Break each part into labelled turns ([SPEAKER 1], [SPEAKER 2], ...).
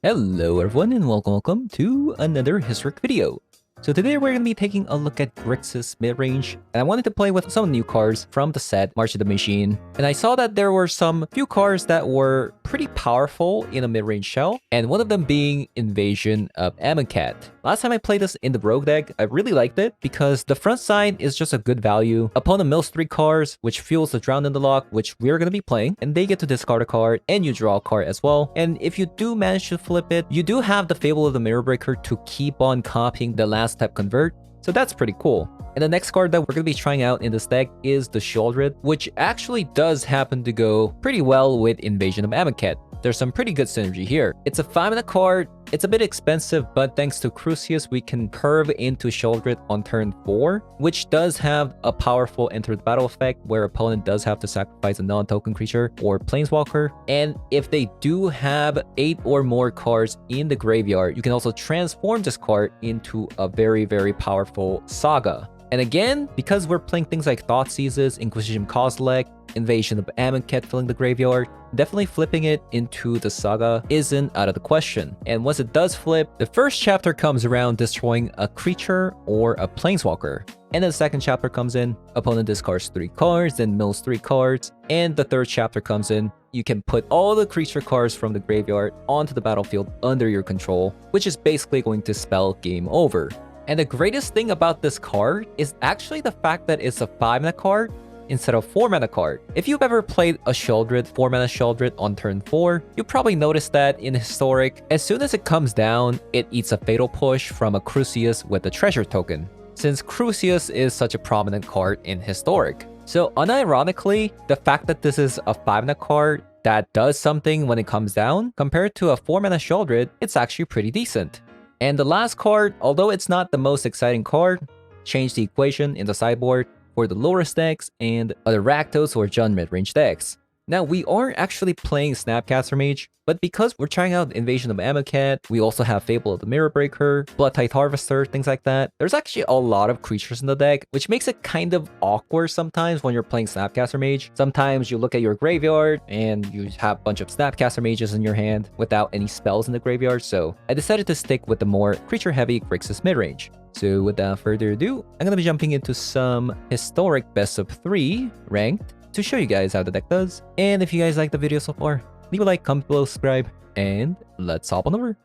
[SPEAKER 1] Hello everyone and welcome to another historic video. So today we're going to be taking a look at Grixis Midrange, and I wanted to play with some new cards from the set, March of the Machine. And I saw that there were some few cards that were pretty powerful in a midrange shell, and one of them being Invasion of Amonkhet. Last time I played this in the Rogue deck, I really liked it because the front side is just a good value. Opponent mills 3 cards, which fuels the Drown in the Lock, which we're going to be playing, and they get to discard a card, and you draw a card as well. And if you do manage to flip it, you do have the Fable of the Mirror Breaker to keep on copying the last type convert, so that's pretty cool. And the next card that we're going to be trying out in this deck is the Sheoldred, which actually does happen to go pretty well with Invasion of Amonkhet. There's some pretty good synergy here. It's a 5-mana card. It's a bit expensive, but thanks to Crucius, we can curve into Sheoldred on turn 4, which does have a powerful enter the battle effect where opponent does have to sacrifice a non-token creature or planeswalker. And if they do have 8 or more cards in the graveyard, you can also transform this card into a very, very powerful saga. And again, because we're playing things like Thoughtseizes, Inquisition Kozilek, Invasion of Amonkhet filling the graveyard, definitely flipping it into the saga isn't out of the question. And once it does flip, the first chapter comes around destroying a creature or a planeswalker. And then the second chapter comes in, opponent discards 3 cards, then mills 3 cards. And the third chapter comes in, you can put all the creature cards from the graveyard onto the battlefield under your control, which is basically going to spell game over. And the greatest thing about this card is actually the fact that it's a 5-mana card instead of 4-mana card. If you've ever played a Sheoldred, 4-mana Sheoldred on turn 4, you probably noticed that in Historic, as soon as it comes down, it eats a Fatal Push from a Crucius with a treasure token, since Crucius is such a prominent card in Historic. So unironically, the fact that this is a 5-mana card that does something when it comes down, compared to a 4-mana Sheoldred, it's actually pretty decent. And the last card, although it's not the most exciting card, changed the equation in the sideboard for the Loras decks and other Rakdos or Jund midrange decks. Now, we aren't actually playing Snapcaster Mage, but because we're trying out Invasion of Amonkhet, we also have Fable of the Mirror Breaker, Bloodtithe Harvester, things like that. There's actually a lot of creatures in the deck, which makes it kind of awkward sometimes when you're playing Snapcaster Mage. Sometimes you look at your graveyard and you have a bunch of Snapcaster Mages in your hand without any spells in the graveyard, so I decided to stick with the more creature-heavy Grixis Midrange. So without further ado, I'm going to be jumping into some Historic Best of 3 ranked to show you guys how the deck does. And if you guys like the video so far, leave a like, comment below, subscribe, and let's hop on over.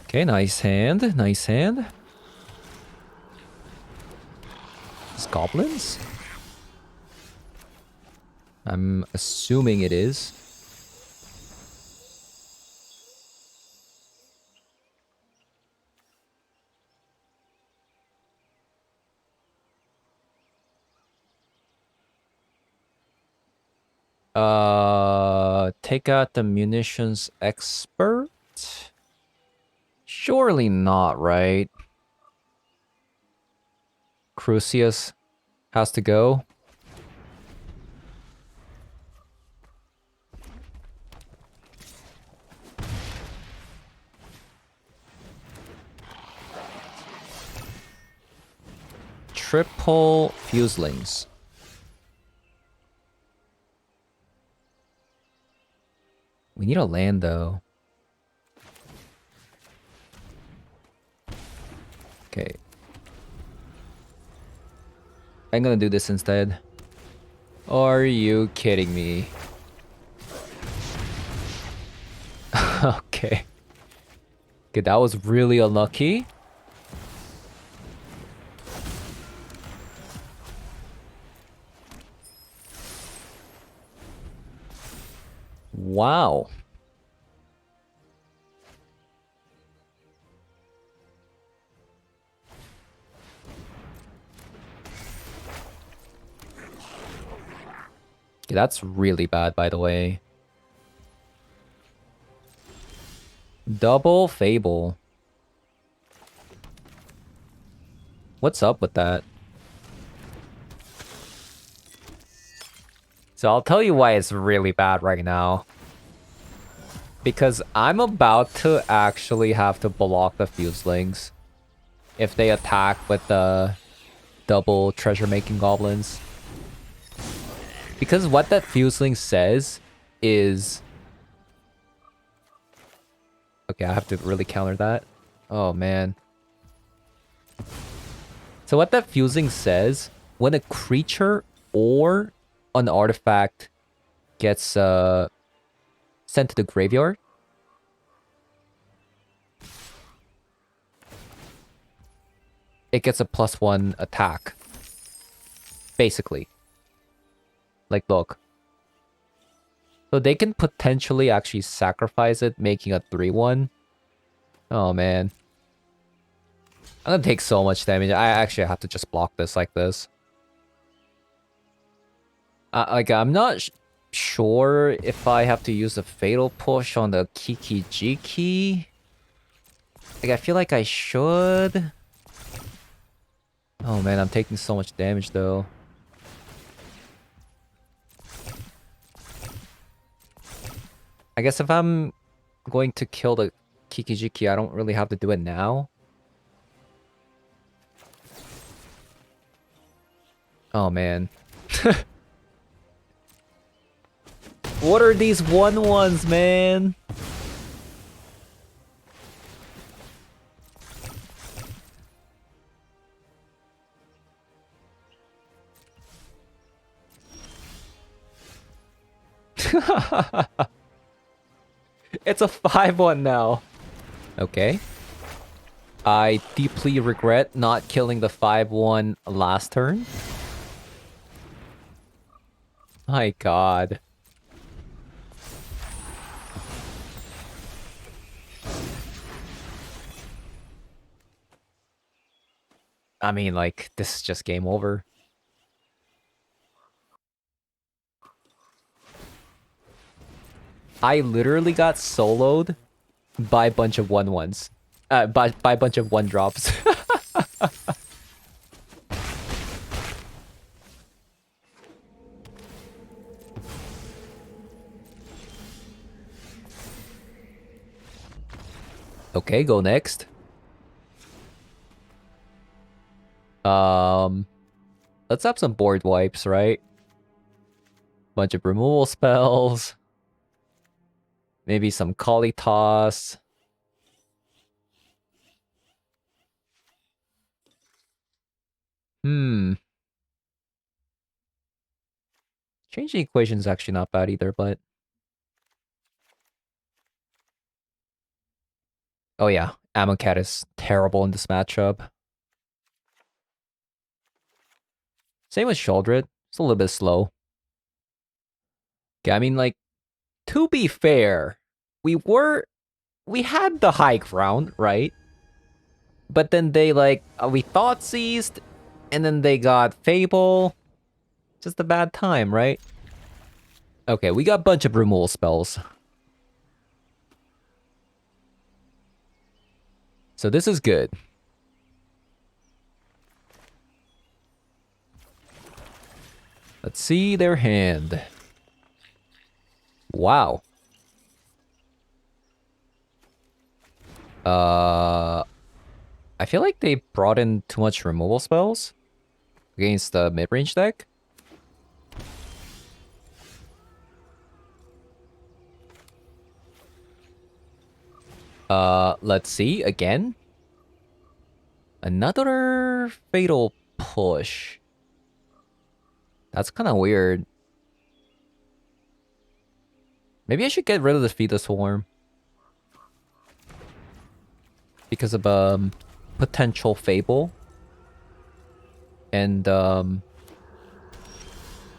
[SPEAKER 1] Okay, nice hand, nice hand. Is goblins? I'm assuming it is. Take out the munitions expert? Surely not, right? Crucius has to go. Triple Fuselings. We need a land, though. Okay. I'm gonna do this instead. Are you kidding me? Okay. Okay, that was really unlucky. Wow. Okay, that's really bad, by the way. Double Fable. What's up with that? So I'll tell you why it's really bad right now. Because I'm about to actually have to block the Fuselings. if they attack with the double treasure-making goblins. Because what that Fuseling says is... Okay, I have to really counter that. Oh, man. So what that Fusing says, when a creature or an artifact gets sent to the graveyard, it gets a +1 attack. Basically. Like, look. So they can potentially actually sacrifice it, making a 3-1. Oh, man. I'm gonna take so much damage. I actually have to just block this like this. Like, I'm not sure if I have to use a Fatal Push on the Kiki-Jiki. Like, I feel like I should. Oh, man, I'm taking so much damage, though. I guess if I'm going to kill the Kiki-Jiki, I don't really have to do it now. Oh, man. What are these 1-1s, man? It's a 5-1 now. Okay. I deeply regret not killing the 5-1 last turn. My god. I mean, like, this is just game over. I literally got soloed by a bunch of 1-1s. By a bunch of 1-drops. Okay, go next. Let's have some board wipes, right? Bunch of removal spells. Maybe some Kali Toss. Changing the equation is actually not bad either, but... Oh yeah, Amonkhet is terrible in this matchup. Same with Sheoldred. It's a little bit slow. Okay, I mean, like, to be fair, we had the high ground, right? But then they, like, we thought seized, and then they got Fable. Just a bad time, right? Okay, we got a bunch of removal spells. So this is good. Let's see their hand. Wow. I feel like they brought in too much removal spells against the mid-range deck. Let's see again. Another Fatal Push. That's kind of weird. Maybe I should get rid of the Feed the Swarm. Because of potential Fable. And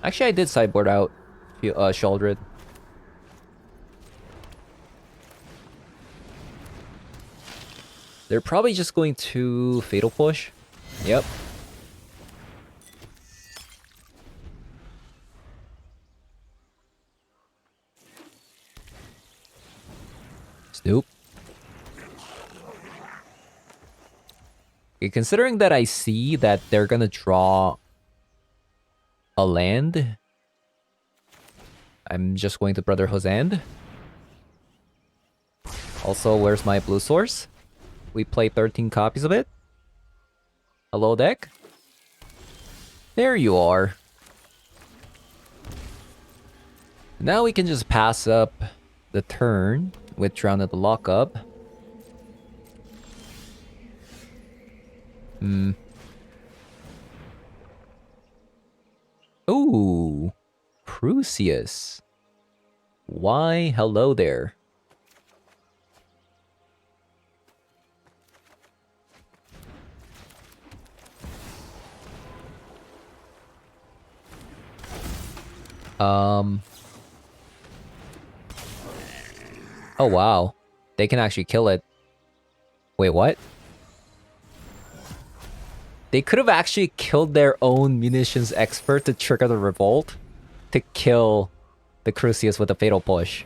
[SPEAKER 1] actually I did sideboard out Sheoldred. They're probably just going to Fatal Push. Yep. Snoop. Okay, considering that I see that they're gonna draw a land, I'm just going to Brotherhood's End. Also, where's my blue source? We play 13 copies of it. Hello, deck? There you are. Now we can just pass up the turn with Drown at the lockup. Ooh. Crucius. Why, hello there. Oh, wow. They can actually kill it. Wait, what? They could have actually killed their own munitions expert to trigger the revolt to kill the Crucius with a fatal push.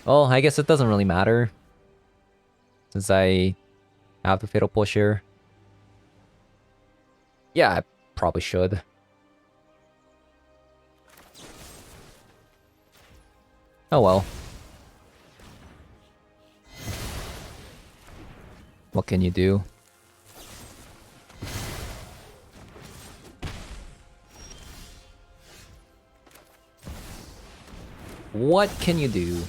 [SPEAKER 1] Well, I guess it doesn't really matter, since I have the fatal push here. Yeah, I probably should. Oh well. What can you do? What can you do?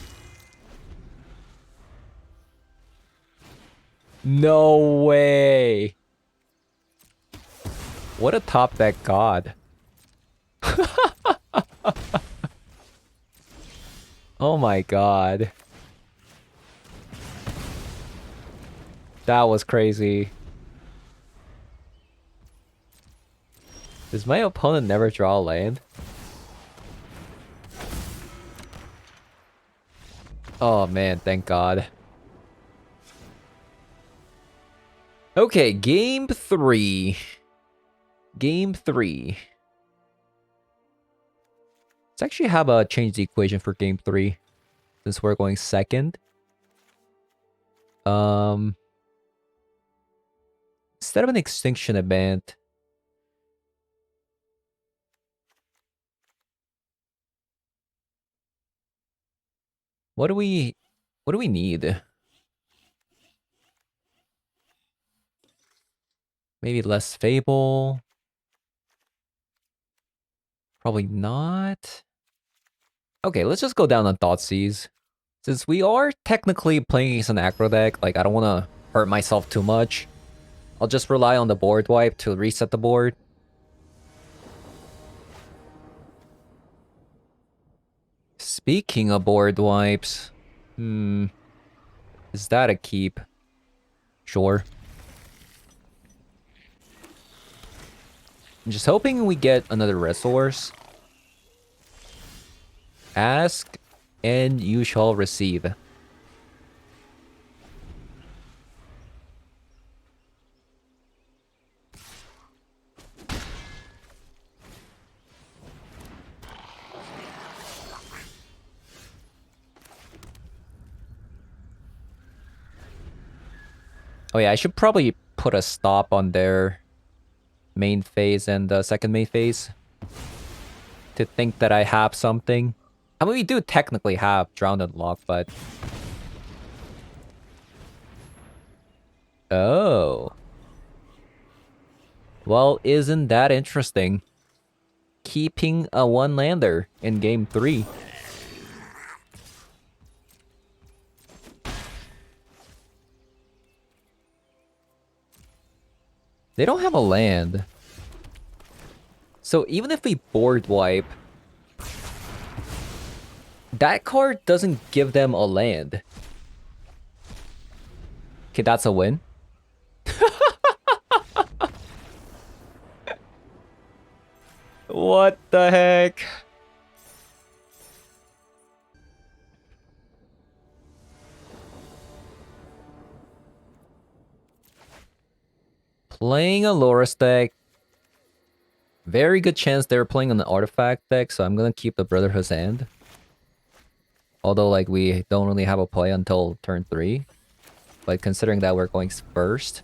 [SPEAKER 1] No way! What a top deck god. Oh my god. That was crazy. Does my opponent never draw a land? Oh man, thank god. Okay, game 3. Game 3. Let's actually have a change the equation for game 3. Since we're going second. Instead of an extinction event. What do we need? Maybe less Fable. Probably not. Okay, let's just go down on Thoughtseize. Since we are technically playing against an aggro deck, like I don't want to hurt myself too much. I'll just rely on the board wipe to reset the board. Speaking of board wipes, is that a keep? Sure. I'm just hoping we get another resource. Ask and you shall receive. Oh yeah, I should probably put a stop on their main phase and the second main phase. To think that I have something. I mean, we do technically have Drowned and Lock, but... Oh. Well, isn't that interesting? Keeping a one-lander in game 3. They don't have a land. So even if we board wipe, that card doesn't give them a land. Okay, that's a win. What the heck? Playing a Loris deck. Very good chance they're playing an artifact deck, so I'm gonna keep the Brotherhood's Hand. Although, like, we don't really have a play until turn 3. But considering that we're going first,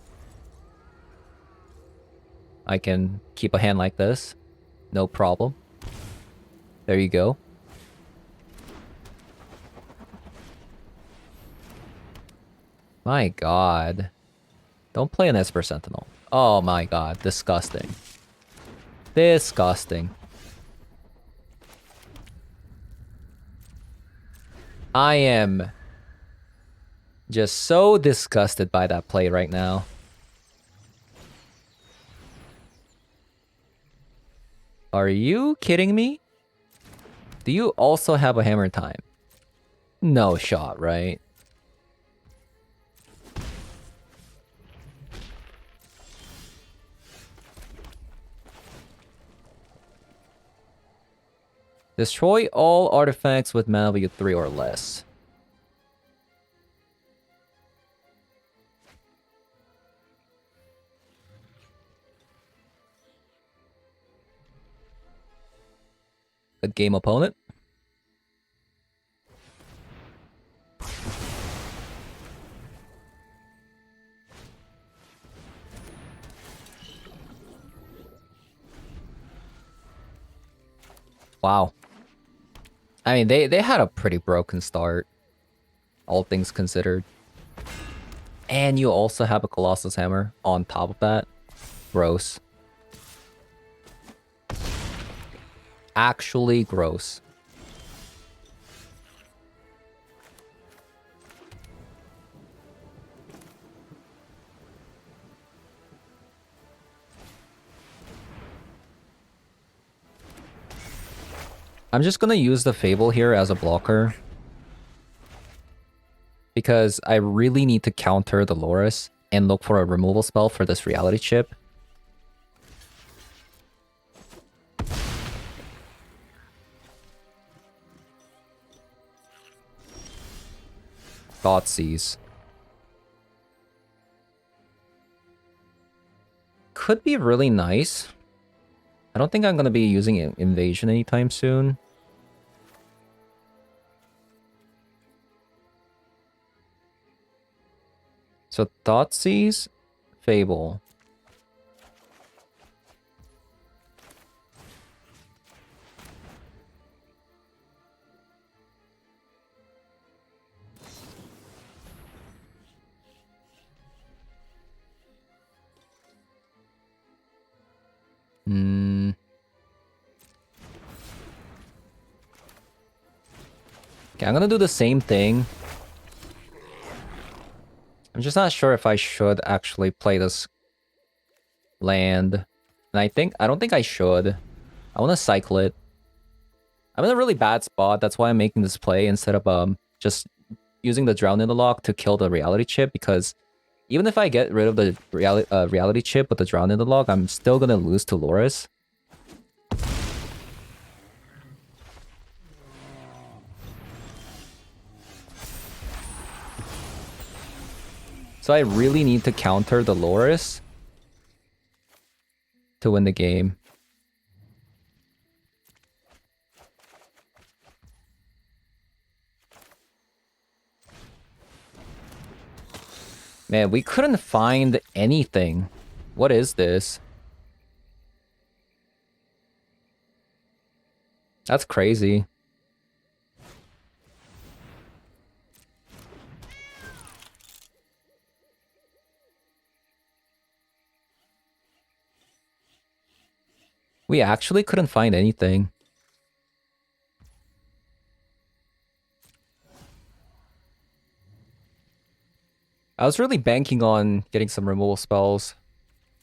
[SPEAKER 1] I can keep a hand like this. No problem. There you go. My god. Don't play an Esper Sentinel. Oh my god, disgusting. Disgusting. I am just so disgusted by that play right now. Are you kidding me? Do you also have a hammer time? No shot, right? Destroy all artifacts with mana value 3 or less. A game opponent. Wow. I mean, they had a pretty broken start, all things considered. And you also have a Colossus Hammer on top of that. Gross. Actually gross. I'm just gonna use the Fable here as a blocker. Because I really need to counter the Loris and look for a removal spell for this reality chip. Thoughtseize. Could be really nice. I don't think I'm gonna be using Invasion anytime soon. So Thoughtseize, Fable. Okay, I'm gonna do the same thing. I'm just not sure if I should actually play this land. And I don't think I should. I want to cycle it. I'm in a really bad spot. That's why I'm making this play instead of just using the Drown in the Lock to kill the reality chip, because even if I get rid of the reality chip with the Drown in the Lock, I'm still gonna lose to Loris. So I really need to counter the Loris to win the game. Man, we couldn't find anything. What is this? That's crazy. We actually couldn't find anything. I was really banking on getting some removal spells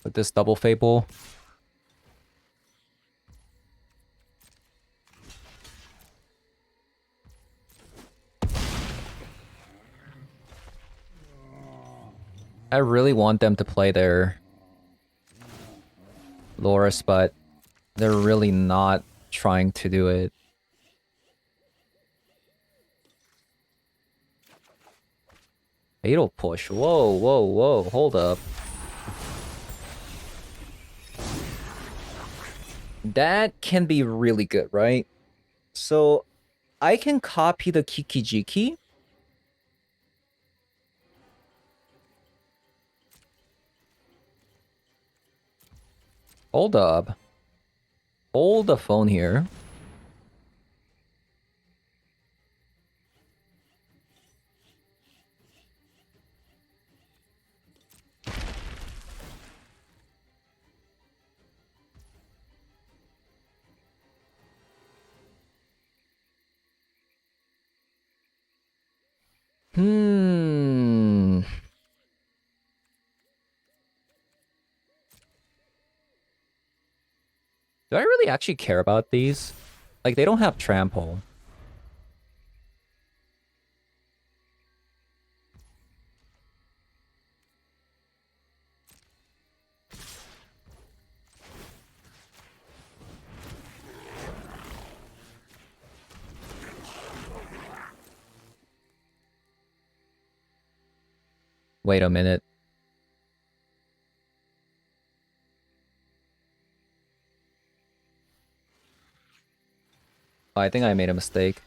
[SPEAKER 1] with this double Fable. I really want them to play their Loris, but they're really not trying to do it. Fatal push. Whoa, whoa, whoa. Hold up. That can be really good, right? So I can copy the Kikijiki. Hold up. Hold the phone here. Hmm. Do I really actually care about these? Like, they don't have trample. Wait a minute. Oh, I think I made a mistake.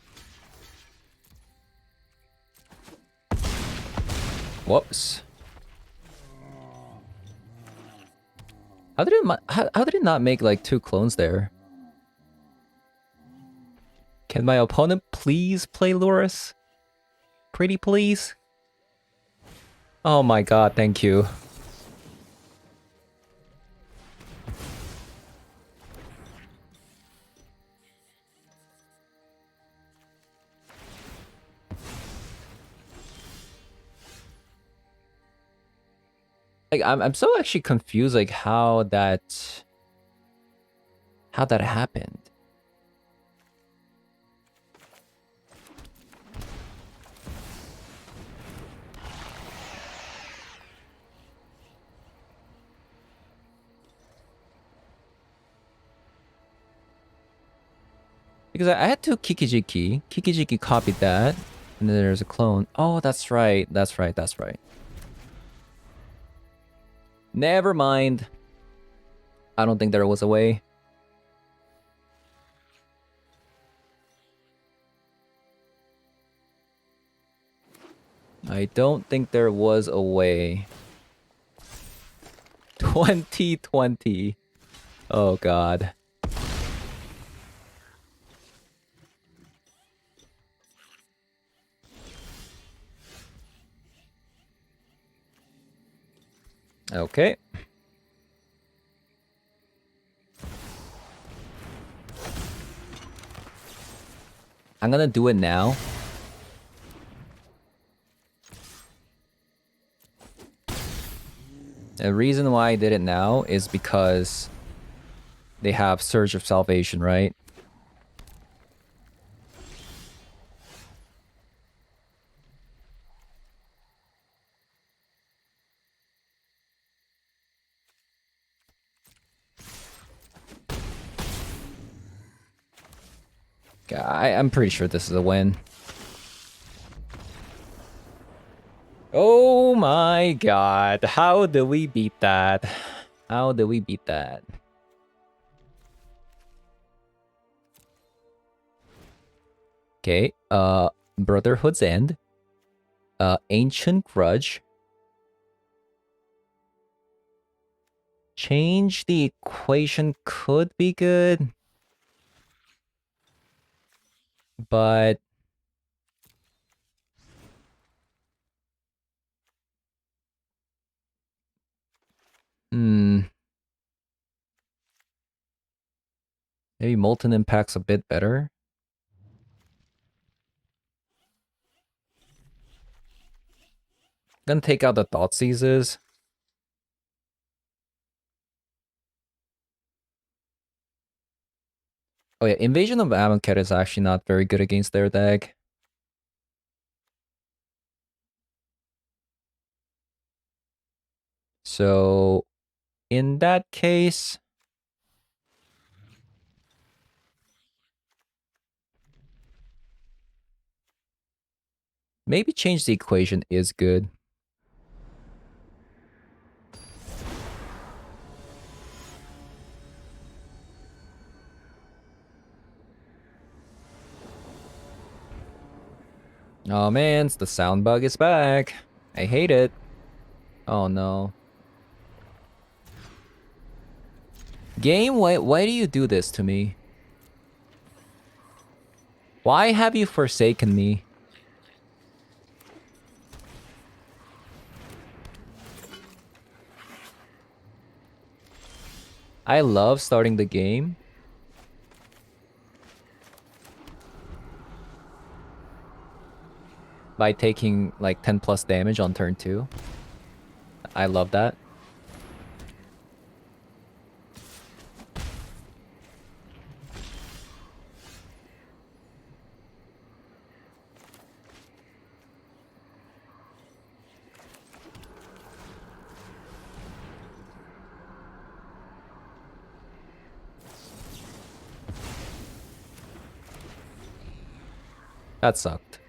[SPEAKER 1] Whoops. How did it not make like 2 clones there? Can my opponent please play Loris? Pretty please? Oh my god, thank you. Like I'm so actually confused like how that happened. Because I had to Kikijiki. Kikijiki copied that. And then there's a clone. Oh, that's right. That's right. That's right. Never mind. I don't think there was a way. I don't think there was a way. 2020. Oh, God. Okay. I'm gonna do it now. The reason why I did it now is because they have Surge of Salvation, right? I'm pretty sure this is a win. Oh my god. How do we beat that? How do we beat that? Okay, Brotherhood's End. Ancient Grudge. Change the equation could be good. But... maybe Molten Impact's a bit better. Gonna take out the Thoughtseizes. Oh yeah, Invasion of Amonkhet is actually not very good against their deck. So, in that case... maybe change the equation is good. Oh man, the sound bug is back. I hate it. Oh no. Game, why do you do this to me? Why have you forsaken me? I love starting the game. by taking like 10 plus damage on turn 2. I love that. That sucked.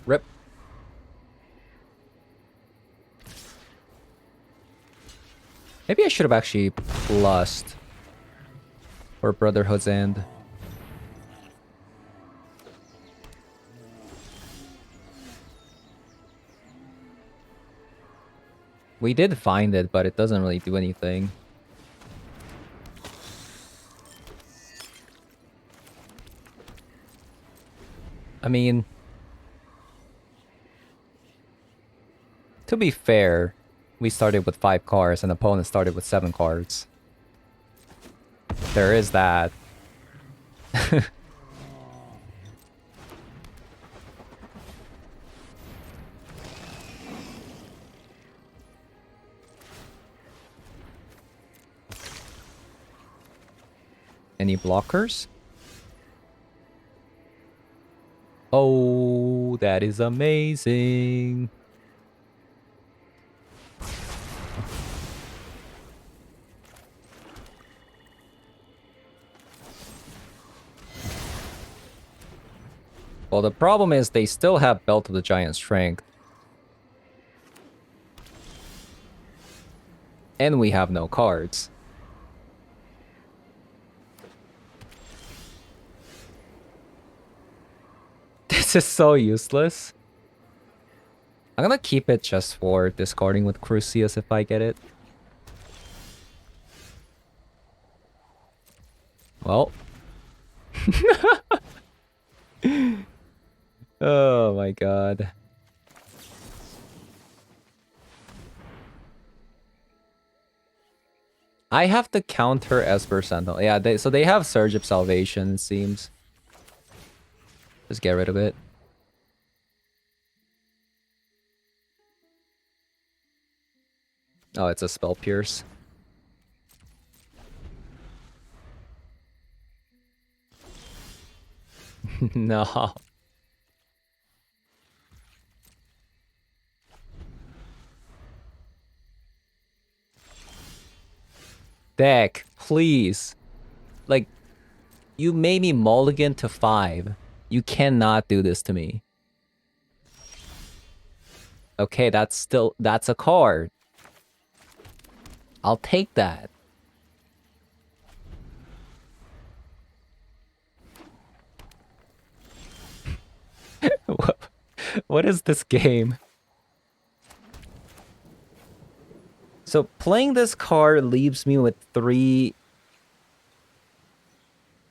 [SPEAKER 1] Rip. Maybe I should have actually plussed for Brotherhood's End. We did find it, but it doesn't really do anything. I mean, to be fair, we started with 5 cards and opponent started with 7 cards. There is that. Any blockers? Oh, that is amazing. Well, the problem is they still have Belt of the Giant Strength. And we have no cards. This is so useless. I'm gonna keep it just for discarding with Crucius if I get it. Well. Oh my god. I have to counter Esper Sentinel. Yeah, so they have Surge of Salvation, it seems. Just get rid of it. Oh, it's a Spell Pierce. No. Deck, please. Like, you made me mulligan to 5. You cannot do this to me. Okay, that's a card. I'll take that. What is this game? So playing this card leaves me with 3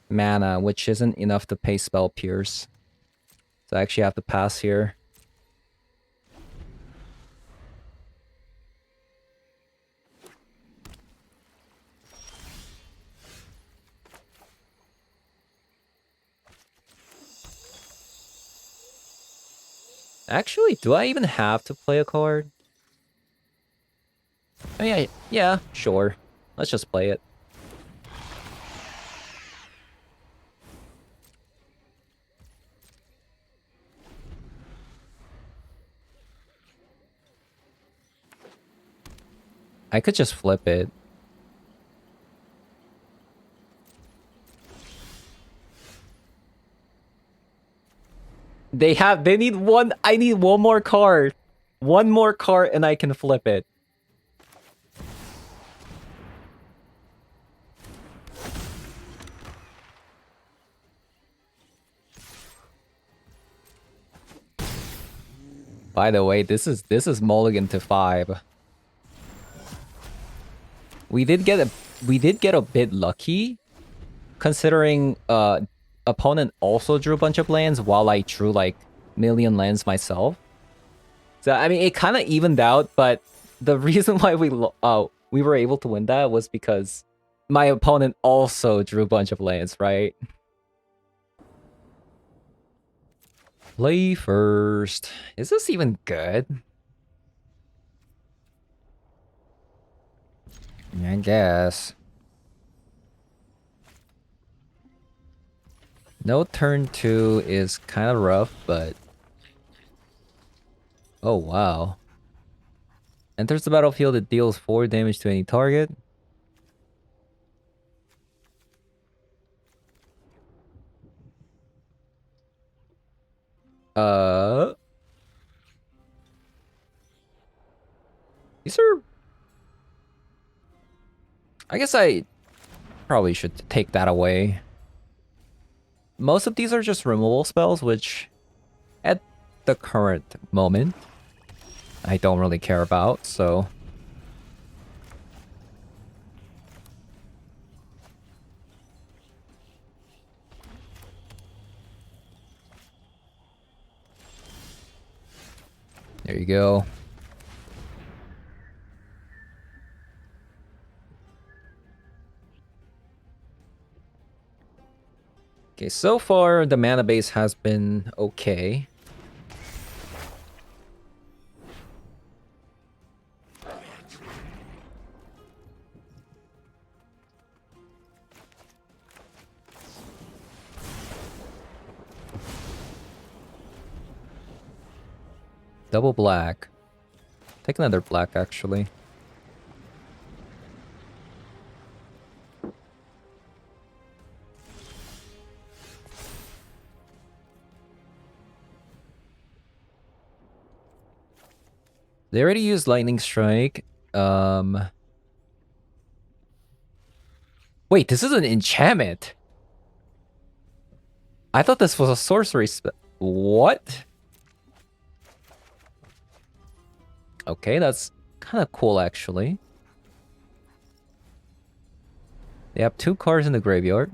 [SPEAKER 1] mana, which isn't enough to pay Spell Pierce. So I actually have to pass here. Actually, do I even have to play a card? Oh yeah, sure. Let's just play it. I could just flip it. They need one. I need one more card. One more card and I can flip it. By the way, this is mulligan to 5. We did get a bit lucky, considering opponent also drew a bunch of lands while I drew like million lands myself. So I mean, it kind of evened out, but the reason why we were able to win that was because my opponent also drew a bunch of lands, right? Play first. Is this even good? I guess. No turn 2 is kind of rough, but... Oh, wow. Enters the battlefield, it deals 4 damage to any target. These are... I guess I probably should take that away. Most of these are just removal spells, which at the current moment, I don't really care about, so... There you go. Okay, so far the mana base has been okay. Double black. Take another black, actually. They already used Lightning Strike. Wait, this is an enchantment. I thought this was a sorcery spell. What? Okay, that's kind of cool, actually. They have 2 cards in the graveyard.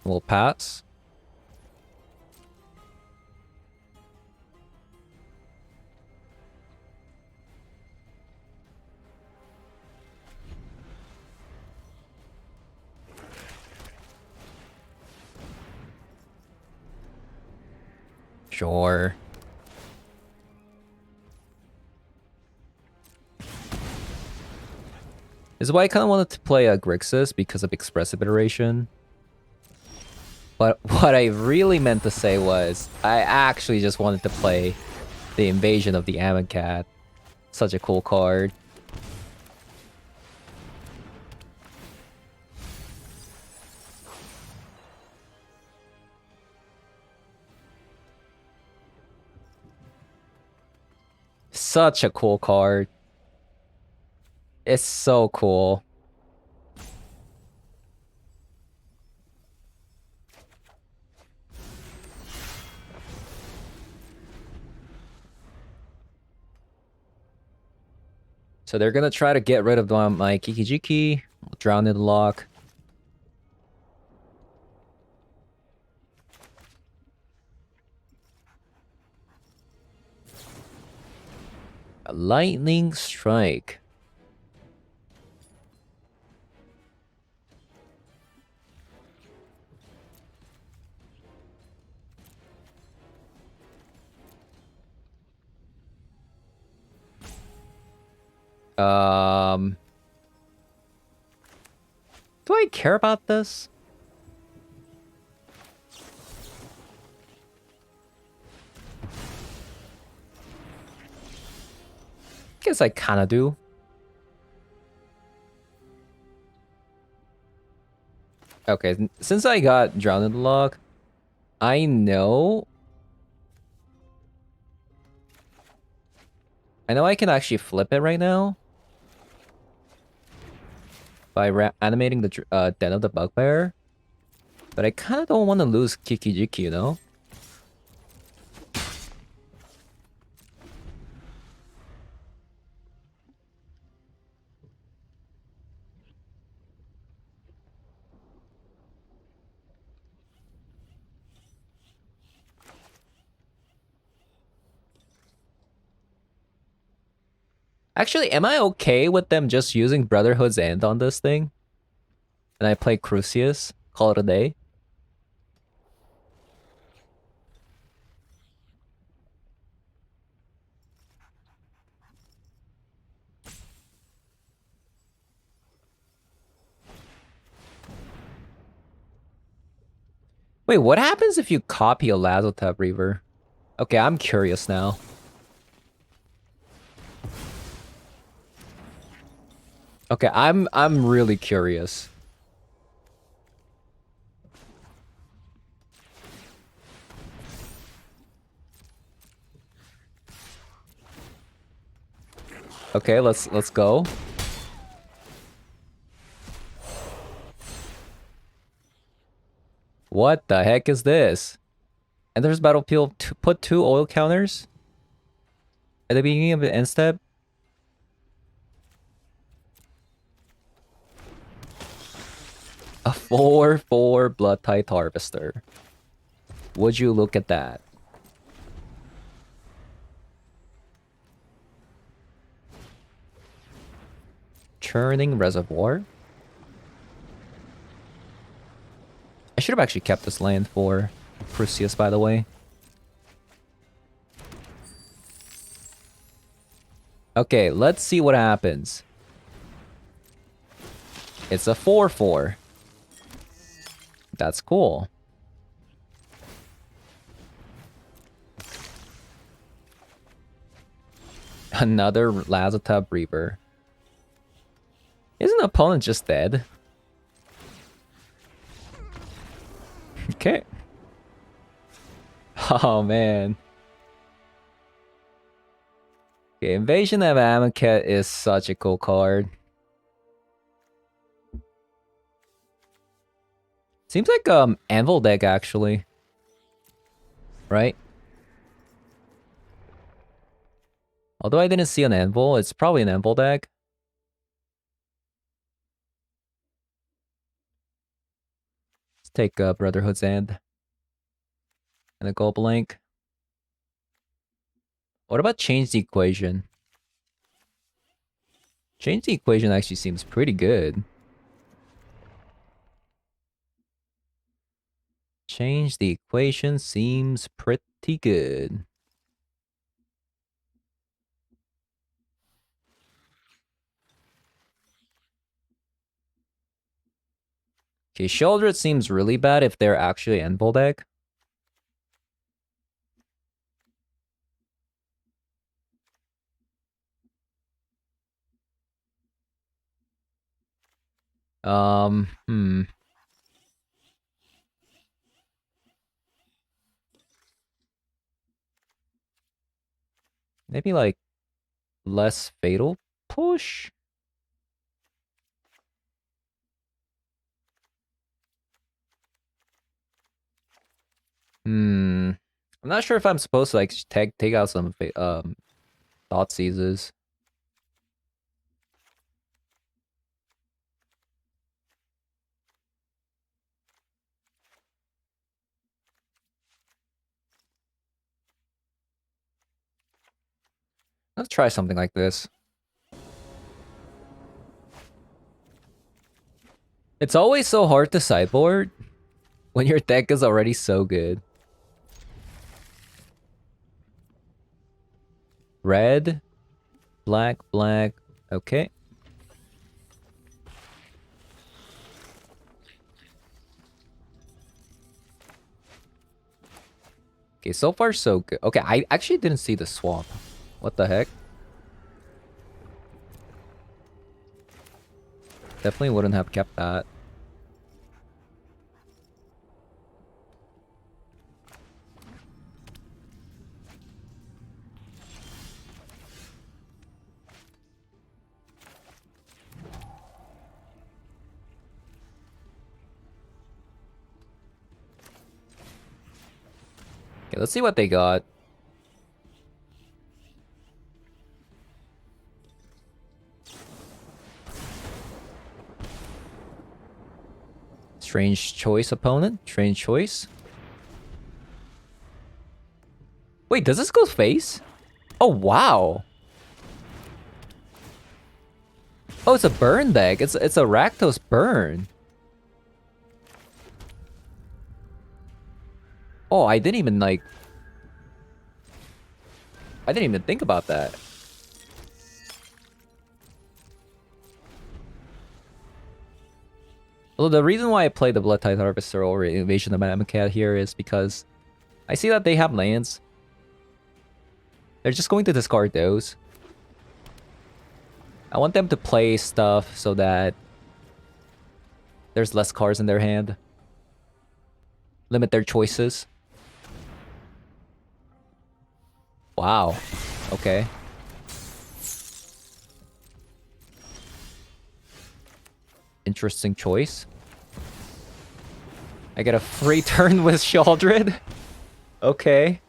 [SPEAKER 1] We'll pass. Sure. This is why I kind of wanted to play a Grixis because of expressive iteration. But what I really meant to say was, I actually just wanted to play the Invasion of the Amonkhet. Such a cool card. Such a cool card. It's so cool. So they're gonna try to get rid of my Kiki-Jiki, drown in the lock. A lightning strike. Do I care about this? Guess I kinda do. Okay, since I got drowned in the log, I know I can actually flip it right now. by animating the Den of the Bugbear. But I kind of don't want to lose Kikijiki, you know? Actually, am I okay with them just using Brotherhood's End on this thing? And I play Crucius, call it a day? Wait, what happens if you copy a Lazotep Reaver? Okay, I'm curious now. Okay, I'm really curious. Okay, let's go. What the heck is this? And there's Battlefield to put 2 oil counters at the beginning of the end step. A 4/4 Blood Tithe Harvester. Would you look at that? Churning Reservoir. I should have actually kept this land for Crucius, by the way. Okay, let's see what happens. It's a 4/4. That's cool. Another Lazotep Reaver. Isn't the opponent just dead? Okay. Oh, man. Okay, Invasion of Amonkhet is such a cool card. Seems like Anvil deck, actually. Right? Although I didn't see an Anvil, it's probably an Anvil deck. Let's take Brotherhood's End. And a Go Blank. What about Change the Equation? Change the Equation actually seems pretty good. Change the Equation seems pretty good. Okay, Sheoldred seems really bad if they're actually Anvil deck. Hmm. Maybe like less Fatal Push? Hmm. I'm not sure if I'm supposed to like take out some Thought Seizes. Let's try something like this. It's always so hard to sideboard when your deck is already so good. Red, black, black. Okay. Okay, so far so good. Okay, I actually didn't see the swap. What the heck? Definitely wouldn't have kept that. Okay, let's see what they got. Strange choice, opponent. Strange choice. Wait, does this go face? Oh, wow. Oh, it's a burn deck. It's a Rakdos burn. Oh, I didn't even like... I didn't even think about that. Well, the reason why I play the Blood Tide Harvester over Invasion of Mammocat here is because I see that they have lands. They're just going to discard those. I want them to play stuff so that there's less cards in their hand. Limit their choices. Wow. Okay. Interesting choice. I get a free turn with Sheoldred. Okay.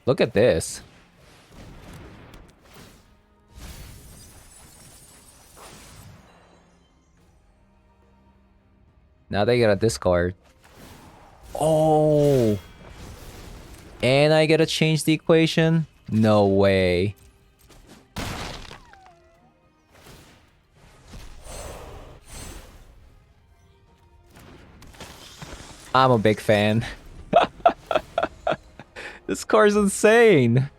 [SPEAKER 1] Look at this. Now they get a discard. Oh. And I gotta change the equation? No way. I'm a big fan. This card's insane.